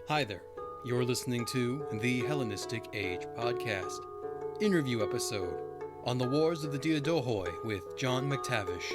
Hi there. You're listening to the Hellenistic Age podcast, interview episode on the Wars of the Diadochi with John McTavish.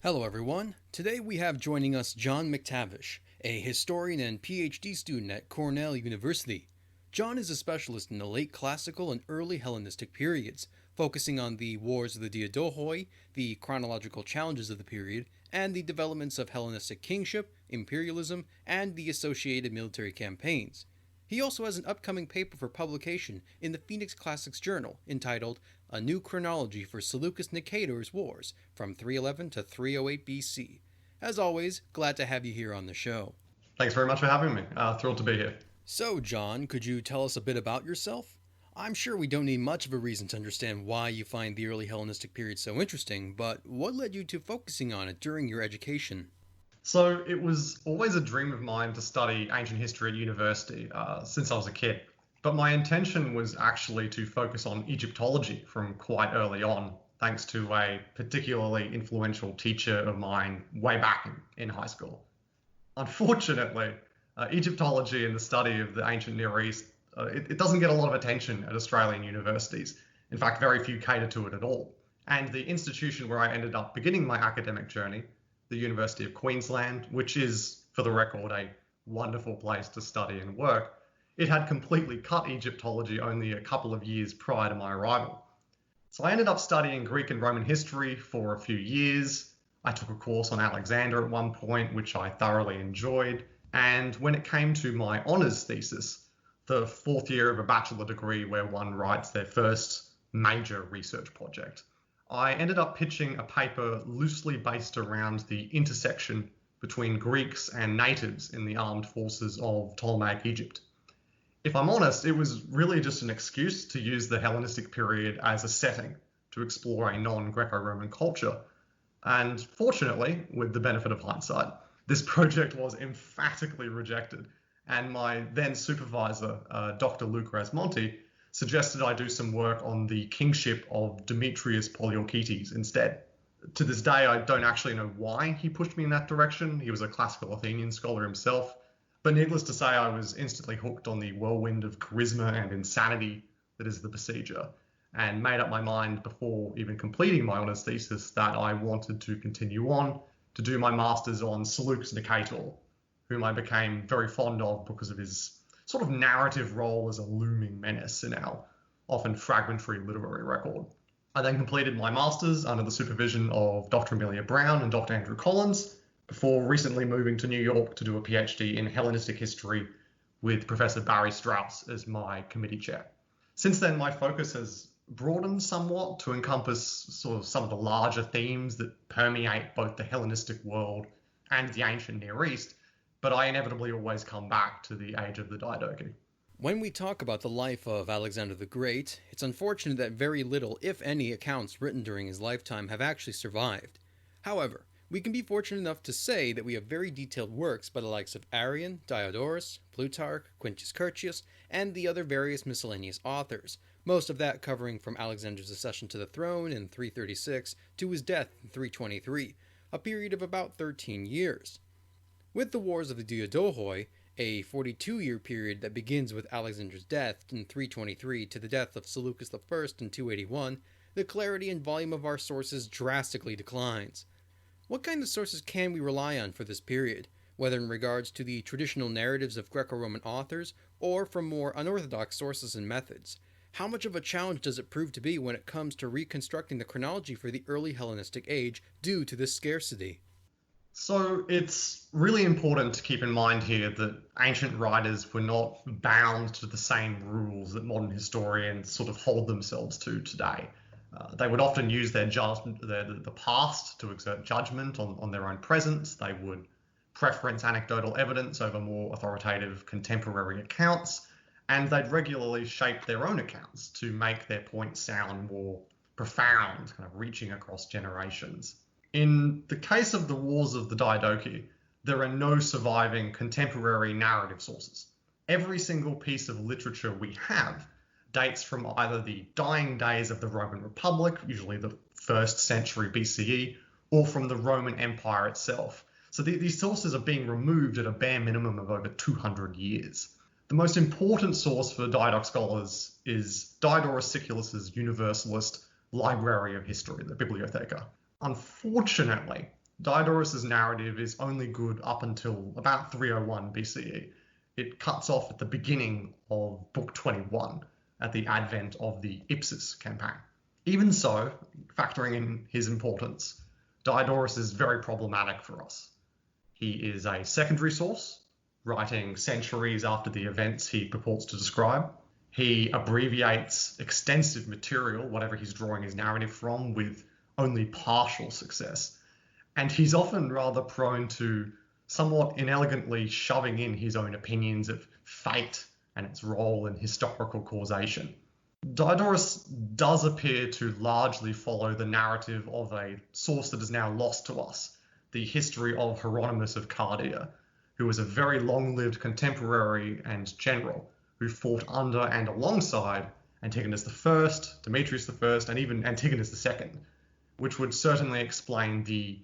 Hello everyone. Today we have joining us John McTavish, a historian and PhD student at Cornell University. John is a specialist in the late classical and early Hellenistic periods, focusing on the wars of the Diadochi, the chronological challenges of the period, and the developments of Hellenistic kingship, imperialism, and the associated military campaigns. He also has an upcoming paper for publication in the Phoenix Classics Journal entitled A New Chronology for Seleucus Nicator's Wars from 311 to 308 BC. As always, glad to have you here on the show. Thanks very much for having me. Thrilled to be here. So, John, could you tell us a bit about yourself? I'm sure we don't need much of a reason to understand why you find the early Hellenistic period so interesting, but what led you to focusing on it during your education? So it was always a dream of mine to study ancient history at university since I was a kid. But my intention was actually to focus on Egyptology from quite early on, thanks to a particularly influential teacher of mine way back in high school. Unfortunately, Egyptology and the study of the ancient Near East, it doesn't get a lot of attention at Australian universities. In fact, very few cater to it at all. And the institution where I ended up beginning my academic journey, the University of Queensland, which is, for the record, a wonderful place to study and work, it had completely cut Egyptology only a couple of years prior to my arrival. So I ended up studying Greek and Roman history for a few years. I took a course on Alexander at one point, which I thoroughly enjoyed. And when it came to my honours thesis, the fourth year of a bachelor degree where one writes their first major research project, I ended up pitching a paper loosely based around the intersection between Greeks and natives in the armed forces of Ptolemaic Egypt. If I'm honest, it was really just an excuse to use the Hellenistic period as a setting to explore a non-Greco-Roman culture. And fortunately, with the benefit of hindsight, this project was emphatically rejected, and my then supervisor, Dr. Luca Asmonti, suggested I do some work on the kingship of Demetrius Poliorcetes instead. To this day, I don't actually know why he pushed me in that direction. He was a classical Athenian scholar himself, but needless to say, I was instantly hooked on the whirlwind of charisma and insanity that is the besieger, and made up my mind before even completing my honours thesis that I wanted to continue on to do my master's on Seleucus Nicator, whom I became very fond of because of his sort of narrative role as a looming menace in our often fragmentary literary record. I then completed my master's under the supervision of Dr. Amelia Brown and Dr. Andrew Collins, before recently moving to New York to do a PhD in Hellenistic history with Professor Barry Strauss as my committee chair. Since then, my focus has broadened somewhat to encompass sort of some of the larger themes that permeate both the Hellenistic world and the ancient Near East, but I inevitably always come back to the age of the Diadochi. When we talk about the life of Alexander the Great, it's unfortunate that very little, if any, accounts written during his lifetime have actually survived. However, we can be fortunate enough to say that we have very detailed works by the likes of Arrian, Diodorus, Plutarch, Quintus Curtius, and the other various miscellaneous authors, most of that covering from Alexander's accession to the throne in 336 to his death in 323, a period of about 13 years. With the Wars of the Diadochi, a 42-year period that begins with Alexander's death in 323 to the death of Seleucus I in 281, the clarity and volume of our sources drastically declines. What kind of sources can we rely on for this period, whether in regards to the traditional narratives of Greco-Roman authors or from more unorthodox sources and methods? How much of a challenge does it prove to be when it comes to reconstructing the chronology for the early Hellenistic age due to this scarcity? So it's really important to keep in mind here that ancient writers were not bound to the same rules that modern historians sort of hold themselves to today. They would often use their the past to exert judgment on their own present. They would preference anecdotal evidence over more authoritative contemporary accounts, and they'd regularly shape their own accounts to make their point sound more profound, kind of reaching across generations. In the case of the Wars of the Diadochi, there are no surviving contemporary narrative sources. Every single piece of literature we have dates from either the dying days of the Roman Republic, usually the 1st century BCE, or from the Roman Empire itself. So these sources are being removed at a bare minimum of over 200 years. The most important source for Diadoch scholars is Diodorus Siculus's Universalist Library of History, the Bibliotheca. Unfortunately, Diodorus's narrative is only good up until about 301 BCE. It cuts off at the beginning of Book 21, at the advent of the Ipsus campaign. Even so, factoring in his importance, Diodorus is very problematic for us. He is a secondary source, writing centuries after the events he purports to describe. He abbreviates extensive material, whatever he's drawing his narrative from, with only partial success. And he's often rather prone to somewhat inelegantly shoving in his own opinions of fate and its role in historical causation. Diodorus does appear to largely follow the narrative of a source that is now lost to us, the history of Hieronymus of Cardia, who was a very long-lived contemporary and general who fought under and alongside Antigonus I, Demetrius I, and even Antigonus II, which would certainly explain the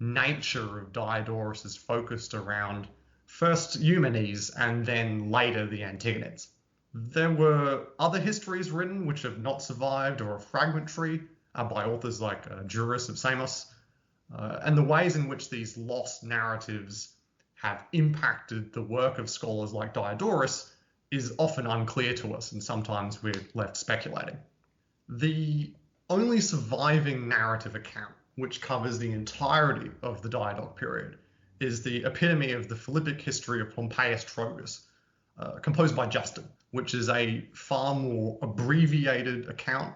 nature of Diodorus's focus around first Eumenes and then later the Antigonids. There were other histories written which have not survived or are fragmentary by authors like Juris of Samos, and the ways in which these lost narratives have impacted the work of scholars like Diodorus is often unclear to us, and sometimes we're left speculating. The only surviving narrative account, which covers the entirety of the Diadoch period, is the epitome of the Philippic history of Pompeius Trogus, composed by Justin, which is a far more abbreviated account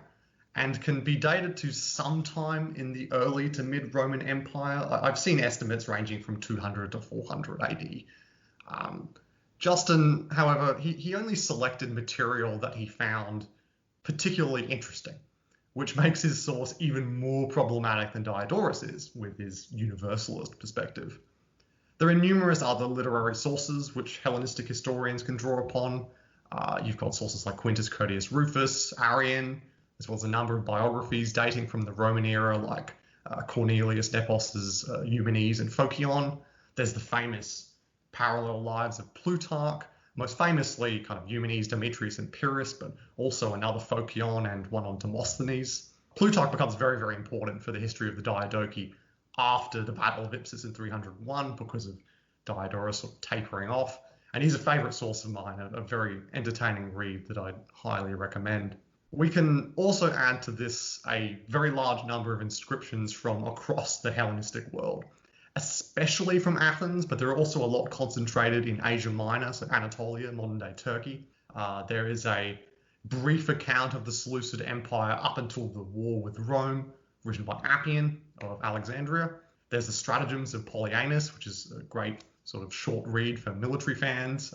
and can be dated to sometime in the early to mid-Roman Empire. I've seen estimates ranging from 200 to 400 AD. Justin, however, he only selected material that he found particularly interesting, which makes his source even more problematic than Diodorus is with his universalist perspective. There are numerous other literary sources which Hellenistic historians can draw upon. You've got sources like Quintus Curtius Rufus, Arrian, as well as a number of biographies dating from the Roman era, like Cornelius Nepos's Eumenes and Phocion. There's the famous parallel lives of Plutarch, most famously kind of Eumenes, Demetrius, and Pyrrhus, but also another Phocion and one on Demosthenes. Plutarch becomes very, very important for the history of the Diadochi after the Battle of Ipsus in 301 because of Diodorus sort of tapering off. And he's a favorite source of mine, a very entertaining read that I'd highly recommend. We can also add to this a very large number of inscriptions from across the Hellenistic world, especially from Athens, but there are also a lot concentrated in Asia Minor, so Anatolia, modern-day Turkey. There is a brief account of the Seleucid Empire up until the war with Rome, written by Appian of Alexandria. There's the Stratagems of Polyaenus, which is a great sort of short read for military fans.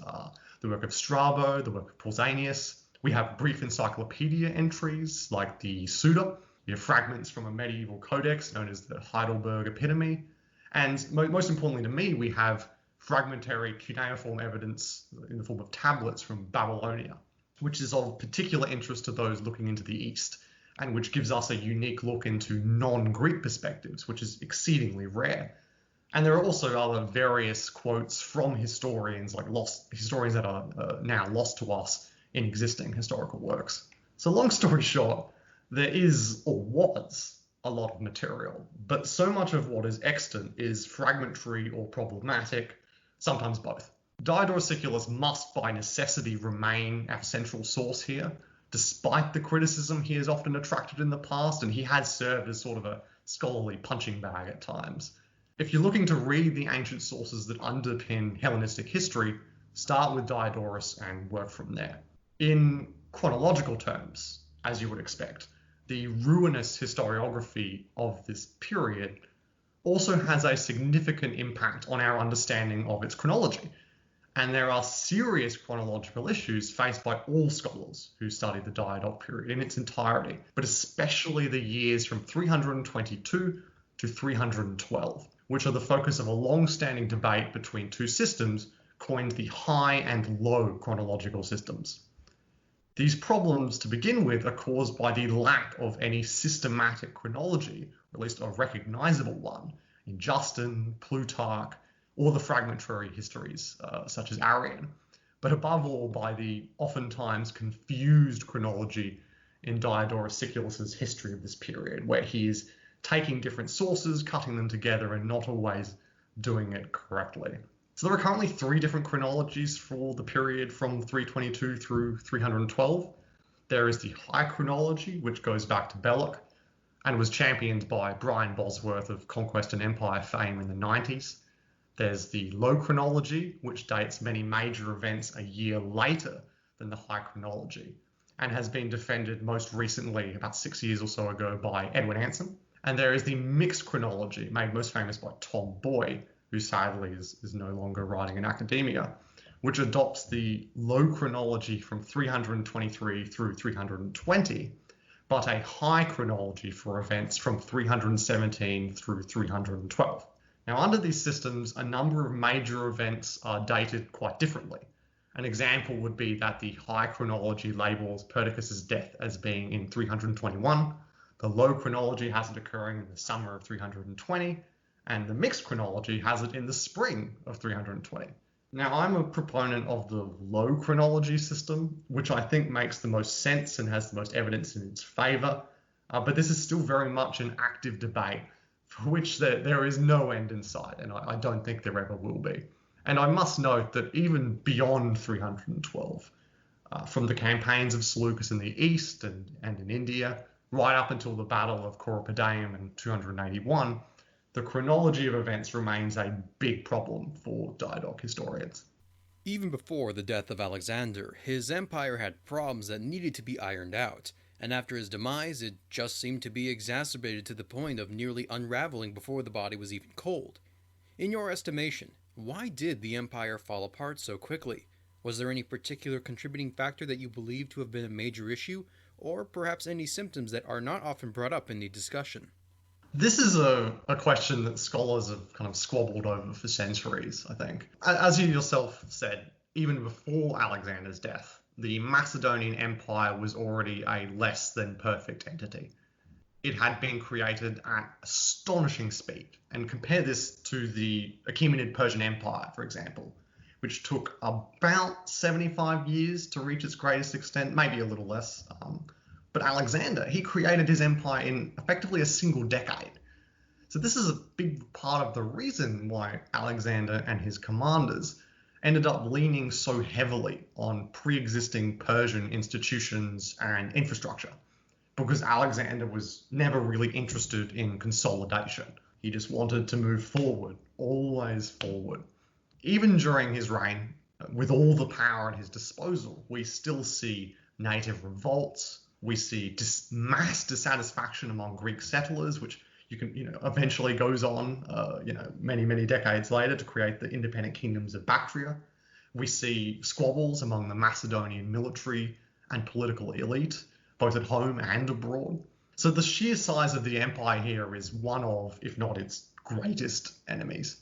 The work of Strabo, the work of Pausanias. We have brief encyclopedia entries like the Suda. We have fragments from a medieval codex known as the Heidelberg Epitome. And most importantly to me, we have fragmentary cuneiform evidence in the form of tablets from Babylonia, which is of particular interest to those looking into the East, and which gives us a unique look into non-Greek perspectives, which is exceedingly rare. And there are also other various quotes from historians, like historians that are now lost to us in existing historical works. So long story short, there is, or was, a lot of material, but so much of what is extant is fragmentary or problematic, sometimes both. Diodorus Siculus must by necessity remain our central source here, despite the criticism he has often attracted in the past, and he has served as sort of a scholarly punching bag at times. If you're looking to read the ancient sources that underpin Hellenistic history, start with Diodorus and work from there. In chronological terms, as you would expect, the ruinous historiography of this period also has a significant impact on our understanding of its chronology. And there are serious chronological issues faced by all scholars who study the Diadoch period in its entirety, but especially the years from 322 to 312, which are the focus of a long-standing debate between two systems coined the high and low chronological systems. These problems, to begin with, are caused by the lack of any systematic chronology, or at least a recognizable one, in Justin, Plutarch, or the fragmentary histories such as Arrian, but above all by the oftentimes confused chronology in Diodorus Siculus's history of this period, where he is taking different sources, cutting them together, and not always doing it correctly. So there are currently 3 different chronologies for the period from 322 through 312. There is the High Chronology, which goes back to Belloc, and was championed by Brian Bosworth of Conquest and Empire fame in the 90s. There's the Low Chronology, which dates many major events a year later than the High Chronology, and has been defended most recently, about 6 years or so ago, by Edwin Anson. And there is the Mixed Chronology, made most famous by Tom Boy, who sadly is no longer writing in academia, which adopts the Low Chronology from 323 through 320, but a High Chronology for events from 317 through 312. Now, under these systems, a number of major events are dated quite differently. An example would be that the High Chronology labels Perdiccas's death as being in 321, the Low Chronology has it occurring in the summer of 320, and the Mixed Chronology has it in the spring of 320. Now, I'm a proponent of the Low Chronology system, which I think makes the most sense and has the most evidence in its favour, but this is still very much an active debate for which there is no end in sight, and I don't think there ever will be. And I must note that even beyond 312, from the campaigns of Seleucus in the east and in India, right up until the Battle of Corypodium in 281, the chronology of events remains a big problem for Diadoch historians. Even before the death of Alexander, his empire had problems that needed to be ironed out, and after his demise, it just seemed to be exacerbated to the point of nearly unraveling before the body was even cold. In your estimation, why did the empire fall apart so quickly? Was there any particular contributing factor that you believe to have been a major issue, or perhaps any symptoms that are not often brought up in the discussion? This is a question that scholars have kind of squabbled over for centuries, I think. As you yourself said, even before Alexander's death, the Macedonian Empire was already a less than perfect entity. It had been created at astonishing speed. And compare this to the Achaemenid Persian Empire, for example, which took about 75 years to reach its greatest extent, maybe a little less. But Alexander, he created his empire in effectively a single decade. So this is a big part of the reason why Alexander and his commanders ended up leaning so heavily on pre-existing Persian institutions and infrastructure, because Alexander was never really interested in consolidation. He just wanted to move forward, always forward. Even during his reign, with all the power at his disposal, we still see native revolts. We see mass dissatisfaction among Greek settlers, which eventually goes on, many decades later to create the independent kingdoms of Bactria. We see squabbles among the Macedonian military and political elite, both at home and abroad. So the sheer size of the empire here is one of, if not its greatest enemies.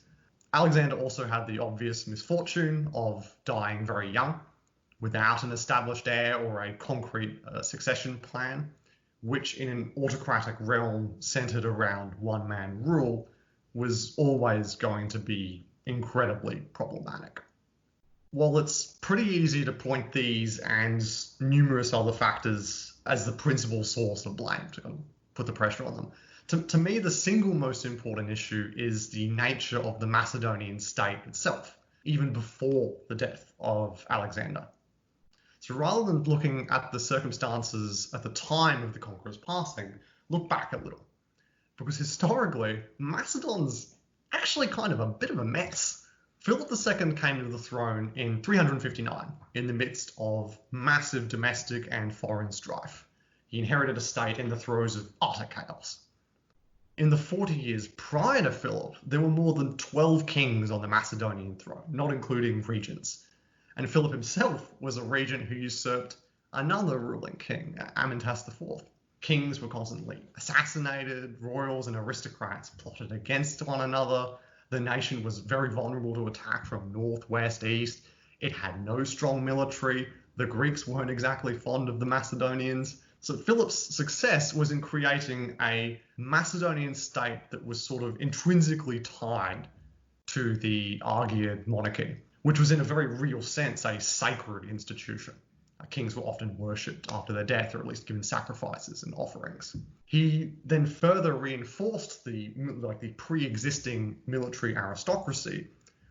Alexander also had the obvious misfortune of dying very young, without an established heir or a concrete succession plan, which in an autocratic realm centered around one-man rule was always going to be incredibly problematic. While it's pretty easy to point these and numerous other factors as the principal source of blame, to put the pressure on them, to me the single most important issue is the nature of the Macedonian state itself, even before the death of Alexander. So rather than looking at the circumstances at the time of the conqueror's passing, look back a little. Because historically, Macedon's actually kind of a bit of a mess. Philip II came to the throne in 359 in the midst of massive domestic and foreign strife. He inherited a state in the throes of utter chaos. In the 40 years prior to Philip, there were more than 12 kings on the Macedonian throne, not including regents. And Philip himself was a regent who usurped another ruling king, Amyntas IV. Kings were constantly assassinated, royals and aristocrats plotted against one another. The nation was very vulnerable to attack from north, west, east. It had no strong military. The Greeks weren't exactly fond of the Macedonians. So Philip's success was in creating a Macedonian state that was sort of intrinsically tied to the Argead monarchy, which was in a very real sense a sacred institution. Kings were often worshipped after their death, or at least given sacrifices and offerings. He then further reinforced the pre-existing military aristocracy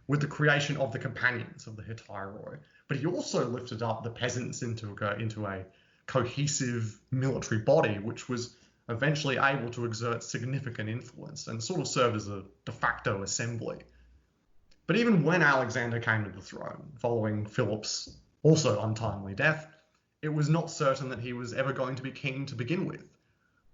with the creation of the companions of the Hetairoi, but he also lifted up the peasants into a cohesive military body, which was eventually able to exert significant influence and sort of served as a de facto assembly. But even when Alexander came to the throne, following Philip's also untimely death, it was not certain that he was ever going to be king to begin with.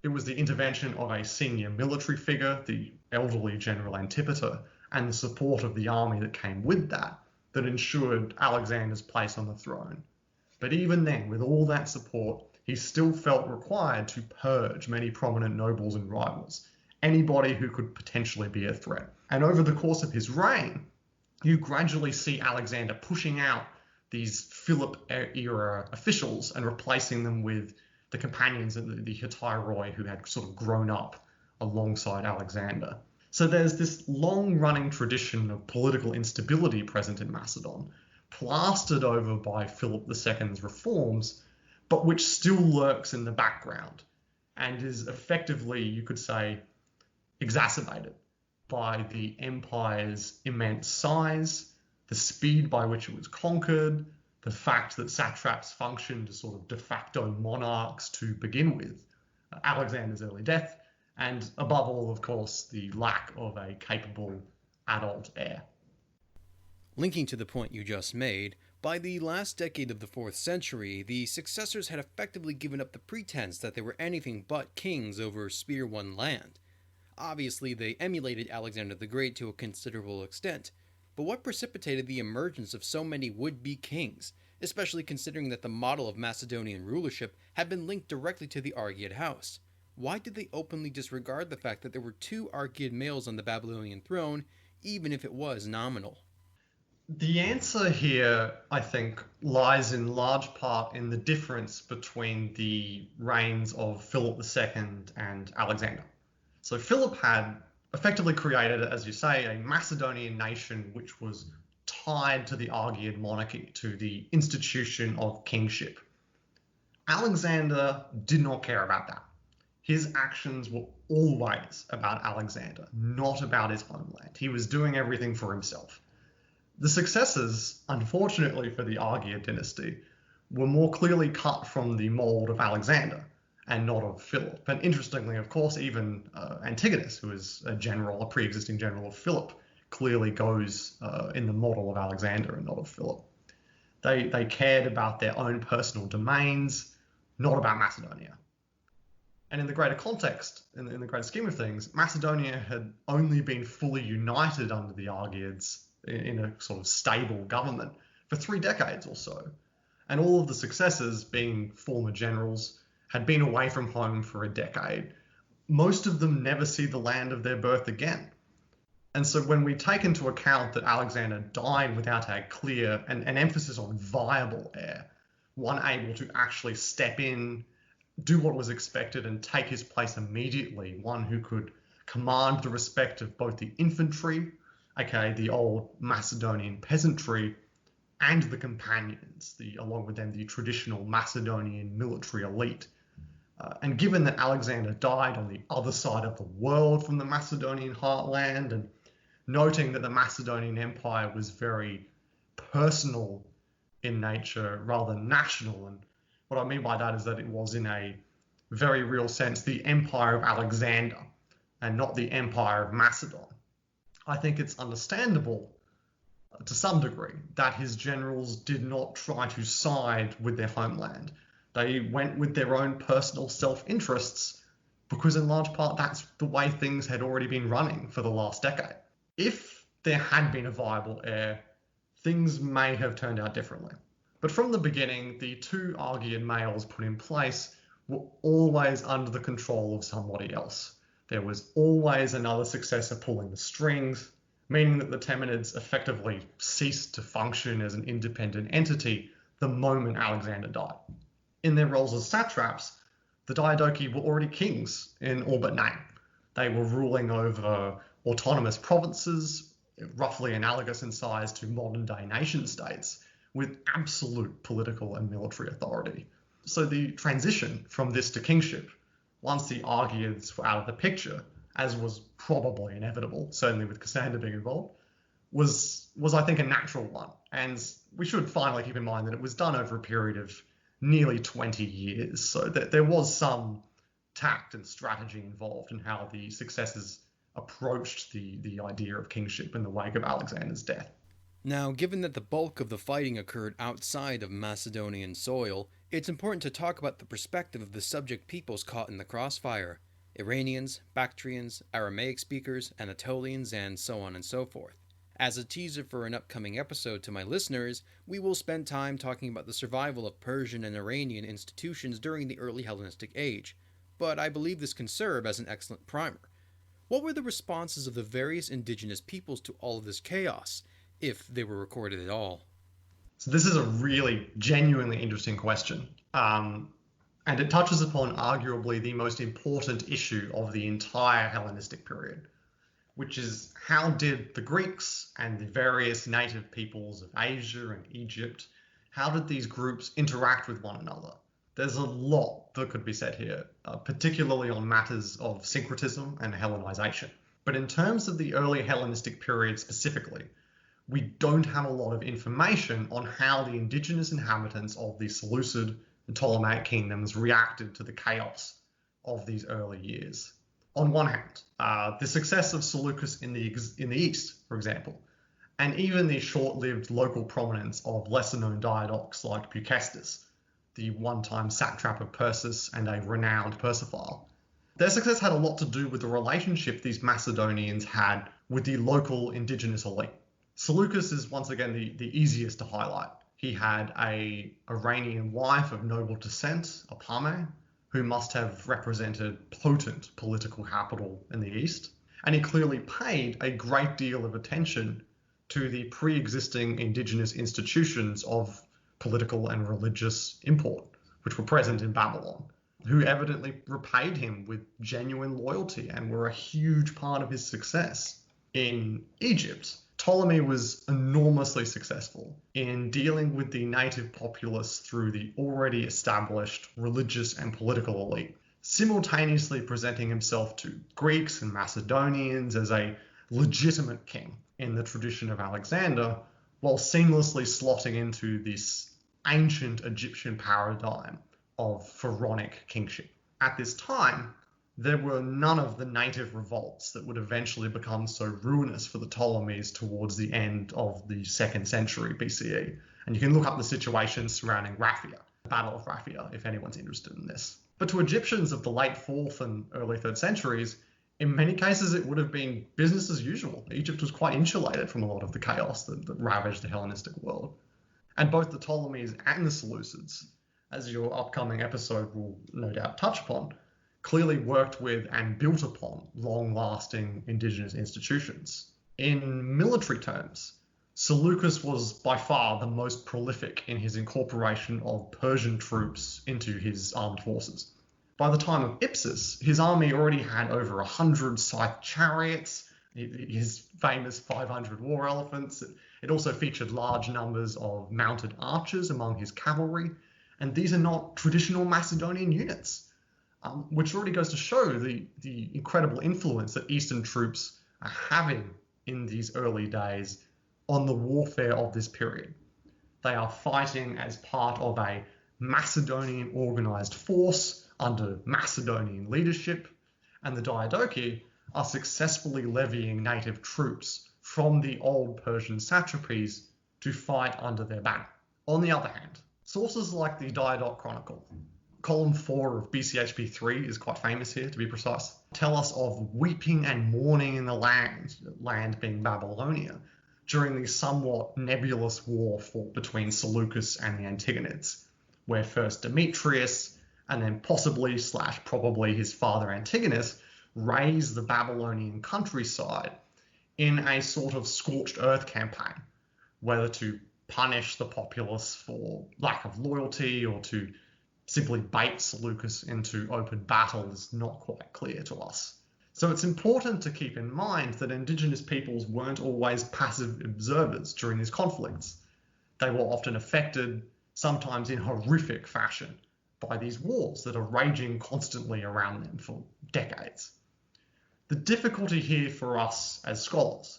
It was the intervention of a senior military figure, the elderly General Antipater, and the support of the army that came with that ensured Alexander's place on the throne. But even then, with all that support, he still felt required to purge many prominent nobles and rivals, anybody who could potentially be a threat. And over the course of his reign, you gradually see Alexander pushing out these Philip-era officials and replacing them with the companions of the Hetairoi who had sort of grown up alongside Alexander. So there's this long-running tradition of political instability present in Macedon, plastered over by Philip II's reforms, but which still lurks in the background and is effectively, you could say, exacerbated by the empire's immense size, the speed by which it was conquered, the fact that satraps functioned as sort of de facto monarchs to begin with, Alexander's early death, and above all, of course, the lack of a capable adult heir. Linking to the point you just made, by the last decade of the 4th century, the successors had effectively given up the pretense that they were anything but kings over spear-won land. Obviously, they emulated Alexander the Great to a considerable extent, but what precipitated the emergence of so many would-be kings, especially considering that the model of Macedonian rulership had been linked directly to the Argead house? Why did they openly disregard the fact that there were 2 Argead males on the Babylonian throne, even if it was nominal? The answer here, I think, lies in large part in the difference between the reigns of Philip II and Alexander. So Philip had effectively created, as you say, a Macedonian nation which was tied to the Argead monarchy, to the institution of kingship. Alexander did not care about that. His actions were always about Alexander, not about his homeland. He was doing everything for himself. The successors, unfortunately for the Argead dynasty, were more clearly cut from the mold of Alexander and not of Philip. And interestingly, of course, even Antigonus, who is a pre-existing general of Philip, clearly goes in the model of Alexander and not of Philip. They cared about their own personal domains, not about Macedonia. And in the greater context, in the greater scheme of things, Macedonia had only been fully united under the Argeads in a sort of stable government for 3 decades or so. And all of the successors, being former generals, had been away from home for a decade. Most of them never see the land of their birth again. And so when we take into account that Alexander died without a clear and an emphasis on viable heir, one able to actually step in, do what was expected and take his place immediately, one who could command the respect of both the infantry, aka the old Macedonian peasantry, and the companions, along with them the traditional Macedonian military elite. And given that Alexander died on the other side of the world from the Macedonian heartland, and noting that the Macedonian Empire was very personal in nature rather than national, and what I mean by that is that it was in a very real sense the empire of Alexander and not the empire of Macedon, I think it's understandable to some degree that his generals did not try to side with their homeland. They went with their own personal self-interests because in large part that's the way things had already been running for the last decade. If there had been a viable heir, things may have turned out differently. But from the beginning, the 2 Argead males put in place were always under the control of somebody else. There was always another successor pulling the strings, meaning that the Temenids effectively ceased to function as an independent entity the moment Alexander died. In their roles as satraps, the Diadochi were already kings in all but name. They were ruling over autonomous provinces, roughly analogous in size to modern-day nation-states, with absolute political and military authority. So the transition from this to kingship, once the Argiads were out of the picture, as was probably inevitable, certainly with Cassander being involved, was I think a natural one. And we should finally keep in mind that it was done over a period of nearly 20 years, so that there was some tact and strategy involved in how the successors approached the idea of kingship in the wake of Alexander's death. Now, given that the bulk of the fighting occurred outside of Macedonian soil, it's important to talk about the perspective of the subject peoples caught in the crossfire: Iranians, Bactrians, Aramaic speakers, Anatolians, and so on and so forth. As a teaser for an upcoming episode to my listeners, we will spend time talking about the survival of Persian and Iranian institutions during the early Hellenistic age, but I believe this can serve as an excellent primer. What were the responses of the various indigenous peoples to all of this chaos, if they were recorded at all? So this is a really genuinely interesting question, and it touches upon arguably the most important issue of the entire Hellenistic period, which is how did the Greeks and the various native peoples of Asia and Egypt, how did these groups interact with one another? There's a lot that could be said here, particularly on matters of syncretism and Hellenization. But in terms of the early Hellenistic period specifically, we don't have a lot of information on how the indigenous inhabitants of the Seleucid and Ptolemaic kingdoms reacted to the chaos of these early years. On one hand, the success of Seleucus in the east, for example, and even the short-lived local prominence of lesser-known diadochs like Bucestus, the one-time satrap of Persis and a renowned Persophile. Their success had a lot to do with the relationship these Macedonians had with the local indigenous elite. Seleucus is once again the easiest to highlight. He had an Iranian wife of noble descent, Apame, who must have represented potent political capital in the East, and he clearly paid a great deal of attention to the pre-existing indigenous institutions of political and religious import, which were present in Babylon, who evidently repaid him with genuine loyalty and were a huge part of his success. In Egypt, Ptolemy was enormously successful in dealing with the native populace through the already established religious and political elite, simultaneously presenting himself to Greeks and Macedonians as a legitimate king in the tradition of Alexander, while seamlessly slotting into this ancient Egyptian paradigm of pharaonic kingship. At this time, there were none of the native revolts that would eventually become so ruinous for the Ptolemies towards the end of the 2nd century BCE. And you can look up the situation surrounding Raphia, the Battle of Raphia, if anyone's interested in this. But to Egyptians of the late 4th and early 3rd centuries, in many cases it would have been business as usual. Egypt was quite insulated from a lot of the chaos that ravaged the Hellenistic world. And both the Ptolemies and the Seleucids, as your upcoming episode will no doubt touch upon, clearly worked with and built upon long-lasting indigenous institutions. In military terms, Seleucus was by far the most prolific in his incorporation of Persian troops into his armed forces. By the time of Ipsus, his army already had over 100 scythed chariots, his famous 500 war elephants. It also featured large numbers of mounted archers among his cavalry, and these are not traditional Macedonian units. Which already goes to show the incredible influence that Eastern troops are having in these early days on the warfare of this period. They are fighting as part of a Macedonian organized force under Macedonian leadership, and the Diadochi are successfully levying native troops from the old Persian satrapies to fight under their banner. On the other hand, sources like the Diadoch Chronicle, column 4 of BCHP 3 is quite famous here, to be precise, tell us of weeping and mourning in the land being Babylonia, during the somewhat nebulous war fought between Seleucus and the Antigonids, where first Demetrius, and then possibly/probably his father Antigonus, razed the Babylonian countryside in a sort of scorched earth campaign, whether to punish the populace for lack of loyalty or to simply bait Seleucus into open battle is not quite clear to us. So it's important to keep in mind that indigenous peoples weren't always passive observers during these conflicts. They were often affected, sometimes in horrific fashion, by these wars that are raging constantly around them for decades. The difficulty here for us as scholars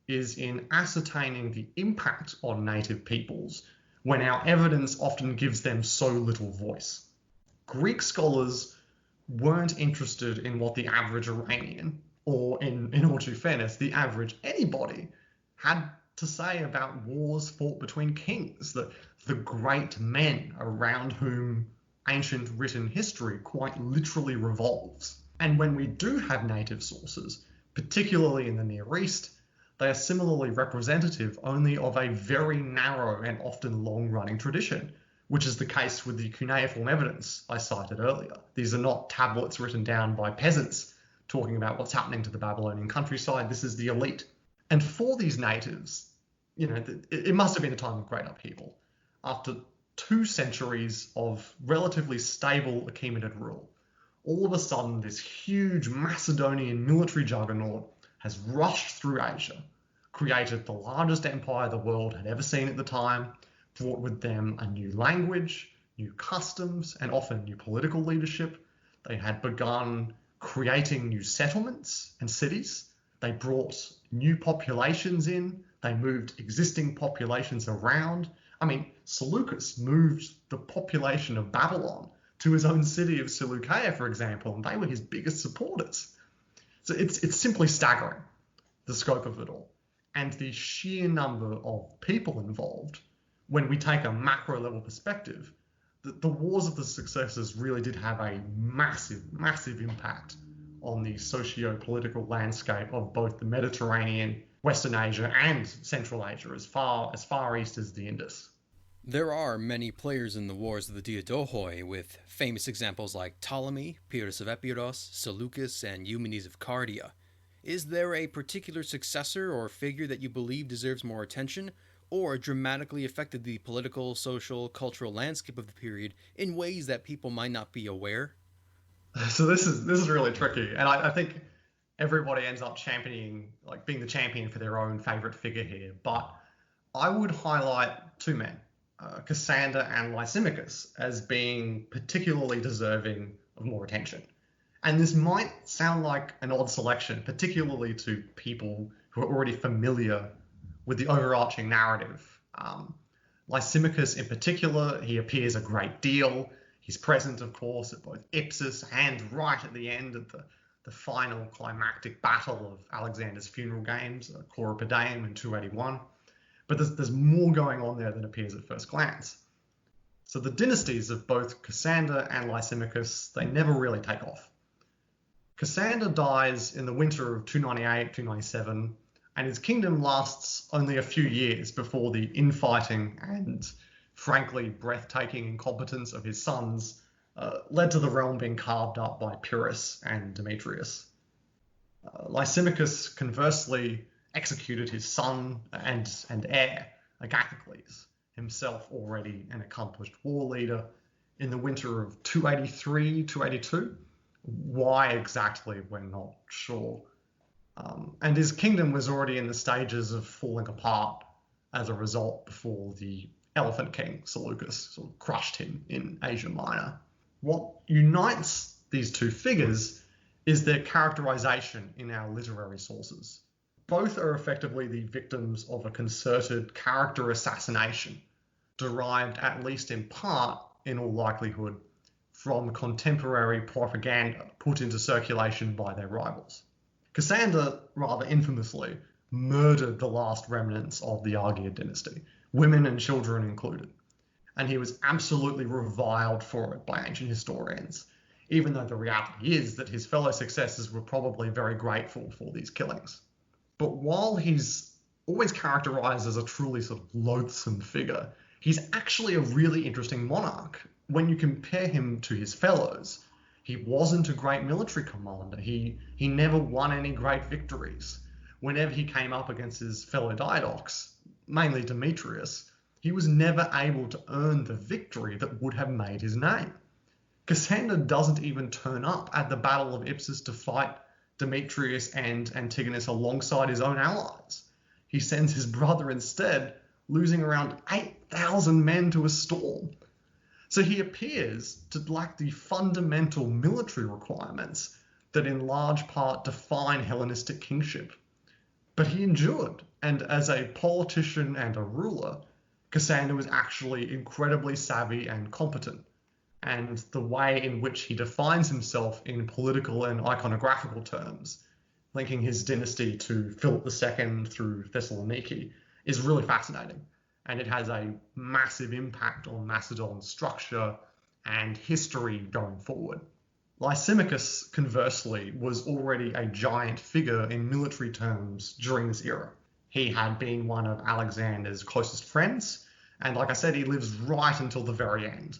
is in ascertaining the impact on native peoples when our evidence often gives them so little voice. Greek scholars weren't interested in what the average Iranian, or in all due fairness, the average anybody, had to say about wars fought between kings, the great men around whom ancient written history quite literally revolves. And when we do have native sources, particularly in the Near East, they are similarly representative only of a very narrow and often long-running tradition, which is the case with the cuneiform evidence I cited earlier. These are not tablets written down by peasants talking about what's happening to the Babylonian countryside. This is the elite. And for these natives, it must have been a time of great upheaval. After 2 centuries of relatively stable Achaemenid rule, all of a sudden this huge Macedonian military juggernaut has rushed through Asia, created the largest empire the world had ever seen at the time, brought with them a new language, new customs, and often new political leadership. They had begun creating new settlements and cities. They brought new populations in. They moved existing populations around. Seleucus moved the population of Babylon to his own city of Seleucia, for example, and they were his biggest supporters. So it's simply staggering, the scope of it all, and the sheer number of people involved. When we take a macro level perspective, the wars of the Successors really did have a massive, massive impact on the socio-political landscape of both the Mediterranean, Western Asia, and Central Asia, as far east as the Indus. There are many players in the wars of the Diadochi, with famous examples like Ptolemy, Pyrrhus of Epiros, Seleucus, and Eumenes of Cardia. Is there a particular successor or figure that you believe deserves more attention, or dramatically affected the political, social, cultural landscape of the period in ways that people might not be aware? So this is really tricky, and I think everybody ends up championing, being the champion for their own favorite figure here. But I would highlight 2 men, Cassander and Lysimachus, as being particularly deserving of more attention. And this might sound like an odd selection, particularly to people who are already familiar with the overarching narrative. Lysimachus in particular, he appears a great deal. He's present, of course, at both Ipsus and right at the end of the final climactic battle of Alexander's funeral games, Corypaidaeum in 281. But there's more going on there than appears at first glance. So the dynasties of both Cassander and Lysimachus, they never really take off. Cassander dies in the winter of 298-297, and his kingdom lasts only a few years before the infighting and, frankly, breathtaking incompetence of his sons led to the realm being carved up by Pyrrhus and Demetrius. Lysimachus, conversely, executed his son and heir, Agathocles, himself already an accomplished war leader, in the winter of 283-282. Why exactly, we're not sure. And his kingdom was already in the stages of falling apart as a result before the Elephant King, Seleucus, sort of crushed him in Asia Minor. What unites these 2 figures is their characterization in our literary sources. Both are effectively the victims of a concerted character assassination, derived at least in part, in all likelihood, from contemporary propaganda put into circulation by their rivals. Cassander, rather infamously, murdered the last remnants of the Argead dynasty, women and children included, and he was absolutely reviled for it by ancient historians, even though the reality is that his fellow successors were probably very grateful for these killings. But while he's always characterized as a truly sort of loathsome figure, he's actually a really interesting monarch. When you compare him to his fellows, he wasn't a great military commander. He never won any great victories. whenever he came up against his fellow Diadochs, mainly Demetrius, he was never able to earn the victory that would have made his name. Cassander doesn't even turn up at the Battle of Ipsus to fight Demetrius and Antigonus alongside his own allies. He sends his brother instead, losing around 8,000 men to a storm. So he appears to lack the fundamental military requirements that in large part define Hellenistic kingship. But he endured, and as a politician and a ruler, Cassander was actually incredibly savvy and competent. And the way in which he defines himself in political and iconographical terms, linking his dynasty to Philip II through Thessaloniki, is really fascinating. And it has a massive impact on Macedon's structure and history going forward. Lysimachus, conversely, was already a giant figure in military terms during this era. He had been one of Alexander's closest friends, and like I said, he lives right until the very end.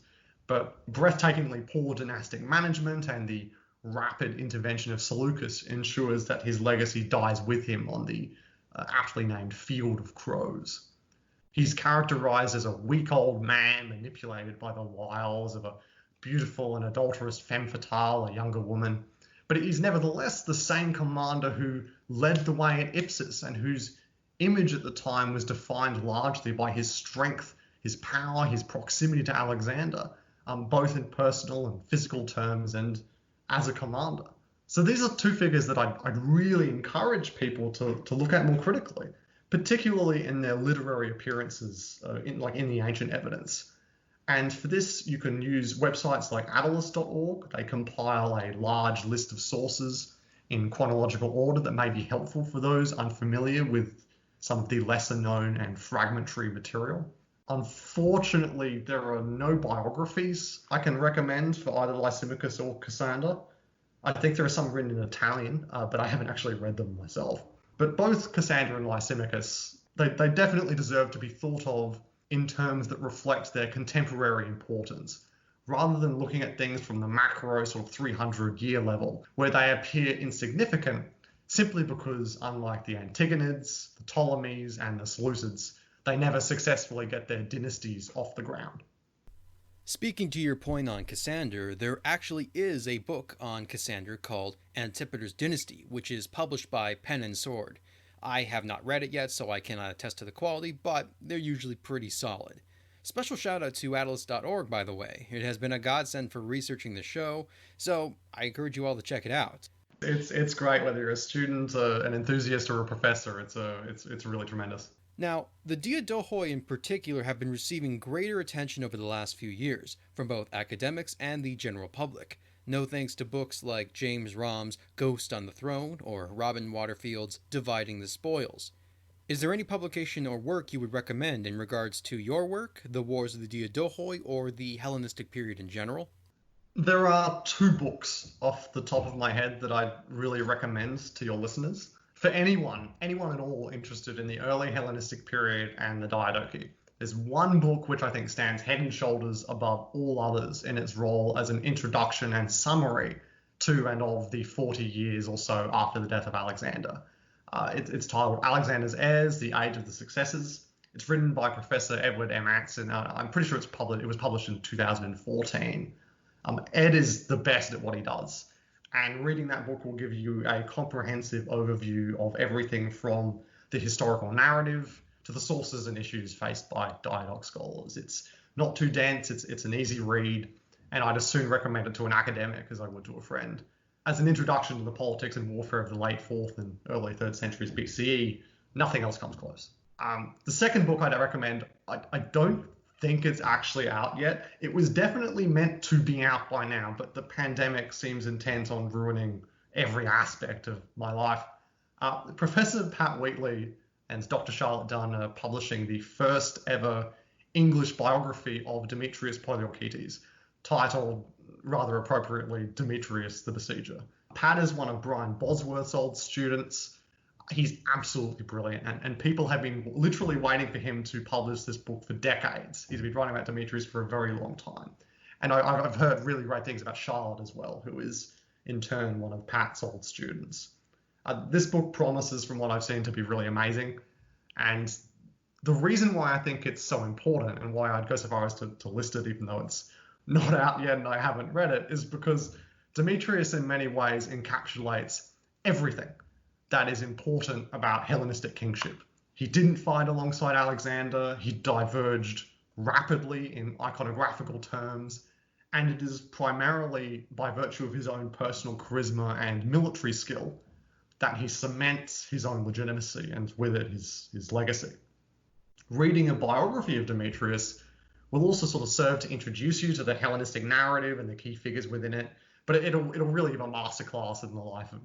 But breathtakingly poor dynastic management and the rapid intervention of Seleucus ensures that his legacy dies with him on the aptly named Field of Crows. He's characterized as a weak old man manipulated by the wiles of a beautiful and adulterous femme fatale, a younger woman, but he's nevertheless the same commander who led the way at Ipsus and whose image at the time was defined largely by his strength, his power, his proximity to Alexander, both in personal and physical terms and as a commander. So these are two figures that I'd really encourage people to look at more critically, particularly in their literary appearances in the ancient evidence. And for this, you can use websites like atlas.org. They compile a large list of sources in chronological order that may be helpful for those unfamiliar with some of the lesser known and fragmentary material. Unfortunately, there are no biographies I can recommend for either Lysimachus or Cassander. I think there are some written in Italian, but I haven't actually read them myself. But both Cassander and Lysimachus, they definitely deserve to be thought of in terms that reflect their contemporary importance, rather than looking at things from the macro sort of 300-year level, where they appear insignificant simply because, unlike the Antigonids, the Ptolemies, and the Seleucids, they never successfully get their dynasties off the ground. Speaking to your point on Cassander, there actually is a book on Cassander called Antipater's Dynasty, which is published by Pen and Sword. I have not read it yet, so I cannot attest to the quality, but they're usually pretty solid. Special shout out to atlas.org, by the way. It has been a godsend for researching the show, so I encourage you all to check it out. It's great whether you're a student, an enthusiast, or a professor. It's really tremendous. Now, the Diadochi in particular have been receiving greater attention over the last few years from both academics and the general public. No thanks to books like James Romm's Ghost on the Throne or Robin Waterfield's Dividing the Spoils. Is there any publication or work you would recommend in regards to your work, the Wars of the Diadochi, or the Hellenistic period in general? There are two books off the top of my head that I'd really recommend to your listeners. For anyone at all interested in the early Hellenistic period and the Diadochi, there's one book which I think stands head and shoulders above all others in its role as an introduction and summary to and of the 40 years or so after the death of Alexander. It's titled Alexander's Heirs, The Age of the Successors. It's written by Professor Edward M. Atson. I'm pretty sure it was published in 2014. Ed is the best at what he does. And reading that book will give you a comprehensive overview of everything from the historical narrative to the sources and issues faced by Diadoch scholars. It's not too dense, it's an easy read, and I'd as soon recommend it to an academic as I would to a friend. As an introduction to the politics and warfare of the late 4th and early 3rd centuries BCE, nothing else comes close. The second book I'd recommend, I don't think it's actually out yet. It was definitely meant to be out by now, but the pandemic seems intent on ruining every aspect of my life. Professor Pat Wheatley and Dr. Charlotte Dunn are publishing the first ever English biography of Demetrius Poliorcetes, titled, rather appropriately, Demetrius the Besieger. Pat is one of Brian Bosworth's old students. He's absolutely brilliant, and people have been literally waiting for him to publish this book for decades. He's been writing about Demetrius for a very long time. And I've heard really great things about Charlotte as well, who is in turn one of Pat's old students. This book promises, from what I've seen, to be really amazing. And the reason why I think it's so important and why I'd go so far as to list it, even though it's not out yet and I haven't read it, is because Demetrius in many ways encapsulates everything that is important about Hellenistic kingship. He didn't fight alongside Alexander, he diverged rapidly in iconographical terms, and it is primarily by virtue of his own personal charisma and military skill that he cements his own legitimacy and with it his legacy. Reading a biography of Demetrius will also sort of serve to introduce you to the Hellenistic narrative and the key figures within it, but it'll really give a masterclass in the life of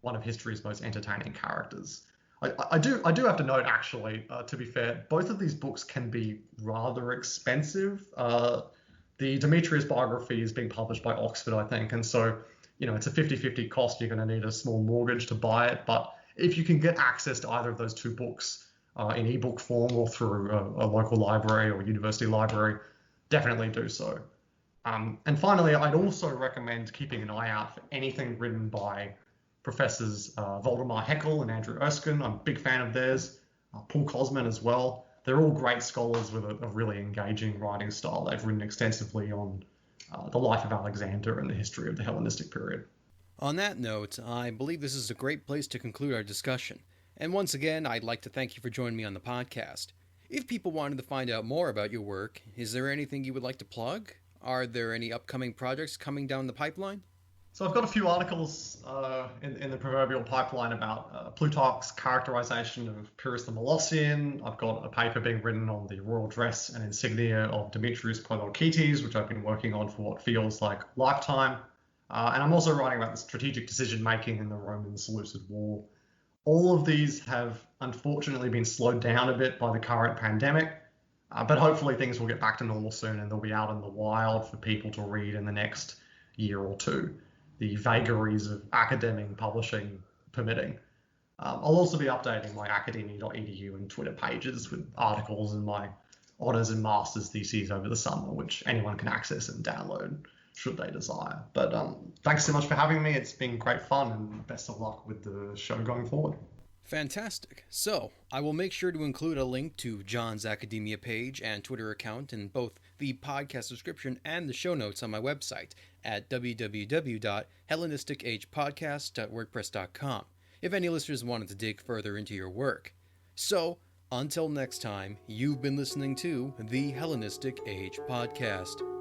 one of history's most entertaining characters. I do have to note, actually, to be fair, both of these books can be rather expensive. The Demetrius biography is being published by Oxford, I think, and so it's a 50-50 cost. You're going to need a small mortgage to buy it, but if you can get access to either of those two books in ebook form or through a local library or university library, definitely do so. And finally, I'd also recommend keeping an eye out for anything written by Professors Voldemar Heckel and Andrew Erskine. I'm a big fan of theirs. Paul Cosman as well. They're all great scholars with a really engaging writing style. They've written extensively on the life of Alexander and the history of the Hellenistic period. On that note, I believe this is a great place to conclude our discussion. And once again, I'd like to thank you for joining me on the podcast. If people wanted to find out more about your work, is there anything you would like to plug? Are there any upcoming projects coming down the pipeline? So I've got a few articles in the proverbial pipeline about Plutarch's characterization of Pyrrhus the Molossian. I've got a paper being written on the royal dress and insignia of Demetrius Poliorcetes, which I've been working on for what feels like a lifetime. And I'm also writing about the strategic decision-making in the Roman Seleucid War. All of these have unfortunately been slowed down a bit by the current pandemic, but hopefully things will get back to normal soon and they'll be out in the wild for people to read in the next year or two, the vagaries of academic publishing permitting. I'll also be updating my academia.edu and Twitter pages with articles in my honours and master's theses over the summer, which anyone can access and download should they desire. But thanks so much for having me. It's been great fun, and best of luck with the show going forward. Fantastic. So, I will make sure to include a link to John's Academia page and Twitter account in both the podcast description and the show notes on my website at www.hellenisticagepodcast.wordpress.com if any listeners wanted to dig further into your work. So, until next time, you've been listening to the Hellenistic Age Podcast.